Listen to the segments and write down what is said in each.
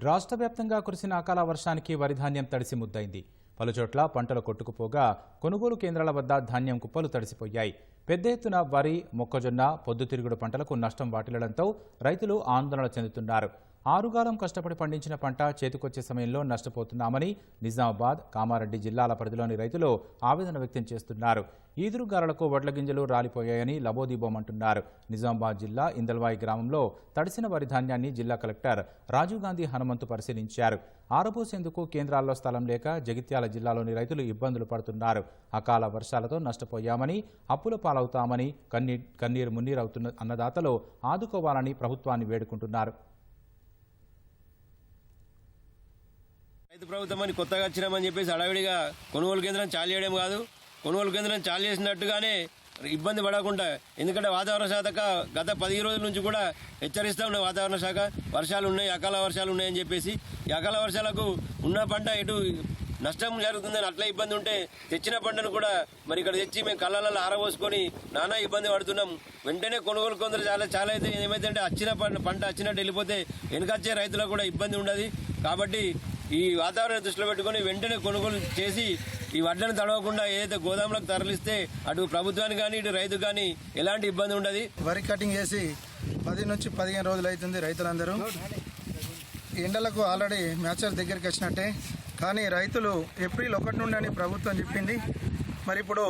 రాష్ట్ర వ్యాప్తంగా కురిసిన అకాల వర్షానికి వరి ధాన్యం తడిసి ముద్దైంది. పలుచోట్ల పంటలు కొట్టుకుపోగా కొనుగోలు కేంద్రాల వద్ద ధాన్యం కుప్పలు తడిసిపోయాయి. పెద్ద ఎత్తున వరి, మొక్కజొన్న, పొద్దుతిరుగుడు పంటలకు నష్టం వాటిల్లడంతో రైతులు ఆందోళన చెందుతున్నారు. ఆరుగాలం కష్టపడి పండించిన పంట చేతికొచ్చే సమయంలో నష్టపోతున్నామని నిజామాబాద్, కామారెడ్డి జిల్లాల పరిధిలోని రైతులు ఆవేదన వ్యక్తం చేస్తున్నారు. ఈదురుగాలులకు వడ్ల గింజలు రాలిపోయాయని లబోదీబోమంటున్నారు. నిజామాబాద్ జిల్లా ఇందల్వాయి గ్రామంలో తడిసిన వరి ధాన్యాన్ని జిల్లా కలెక్టర్ రాజీవ్ గాంధీ హనుమంతు పరిశీలించారు. ఆరబోసేందుకు కేంద్రాల్లో స్థలం లేక జగిత్యాల జిల్లాలోని రైతులు ఇబ్బందులు పడుతున్నారు. అకాల వర్షాలతో నష్టపోయామని, అప్పుల పాలవుతామని కన్నీరు మున్నీరవుతున్న అన్నదాతలు ఆదుకోవాలని ప్రభుత్వాన్ని వేడుకుంటున్నారు. రైతు ప్రభుత్వం అని కొత్తగా వచ్చినామని చెప్పేసి అడవిడిగా కొనుగోలు కేంద్రం చాలు చేయడం కాదు, కొనుగోలు కేంద్రం చాలు చేసినట్టుగానే ఇబ్బంది పడకుండా, ఎందుకంటే వాతావరణ శాఖ గత 10 రోజుల నుంచి కూడా హెచ్చరిస్తూ ఉన్న వాతావరణ శాఖ వర్షాలు ఉన్నాయి, అకాల వర్షాలు ఉన్నాయని చెప్పేసి ఈ అకాల వర్షాలకు ఉన్న పంట ఎటు నష్టం జరుగుతుందని అట్లా ఇబ్బంది ఉంటే తెచ్చిన పంటను కూడా మరి ఇక్కడ తెచ్చి మేము కళ్ళల్లో ఆరబోసుకొని నానా ఇబ్బంది పడుతున్నాం. వెంటనే కొనుగోలు కొందరు చాలా అయితే ఏమైతే వచ్చిన పంట వచ్చినట్టు వెళ్ళిపోతే వెనుకొచ్చే రైతులకు కూడా ఇబ్బంది ఉండదు. కాబట్టి ఈ వాతావరణం దృష్టిలో పెట్టుకుని వెంటనే కొనుగోలు చేసి ఈ వడ్లను తడవకుండా ఏదైతే గోదాములకు తరలిస్తే అటు ప్రభుత్వానికి కానీ ఇటు రైతుకు కానీ ఎలాంటి ఇబ్బంది ఉండదు. వరి కటింగ్ చేసి 10 నుంచి 15 రోజులు అవుతుంది. రైతులందరూ ఎండలకు ఆల్రెడీ మ్యాచర్ దగ్గరికి వచ్చినట్టే. కానీ రైతులు ఏప్రిల్ 1 నుండి అని ప్రభుత్వం చెప్పింది. మరి ఇప్పుడు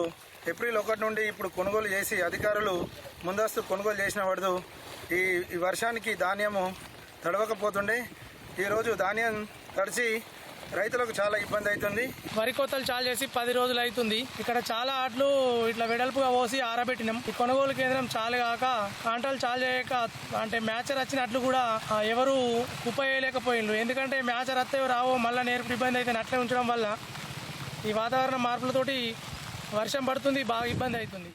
ఏప్రిల్ 1 నుండి ఇప్పుడు కొనుగోలు చేసి అధికారులు ముందస్తు కొనుగోలు చేసిన పడదు. ఈ వర్షానికి ధాన్యము తడవకపోతుండే ఈరోజు ధాన్యం తడిసి రైతులకు చాలా ఇబ్బంది అవుతుంది. వరి కోతలు చాలు చేసి 10 రోజులు అవుతుంది. ఇక్కడ చాలా ఆటలు ఇట్లా వెడల్పుగా పోసి ఆరబెట్టినాం. ఈ కొనుగోలు కేంద్రం చాలు కాక కాంటాలు చాలు చేయక అంటే మ్యాచర్ వచ్చినట్లు కూడా ఎవరు కుప్పేయలేకపోయిండ్రు. ఎందుకంటే మ్యాచర్ వస్తే రావో మళ్ళీ నేర్పు ఇబ్బంది అయితే అట్లే ఉంచడం వల్ల ఈ వాతావరణ మార్పులతోటి వర్షం పడుతుంది, బాగా ఇబ్బంది అవుతుంది.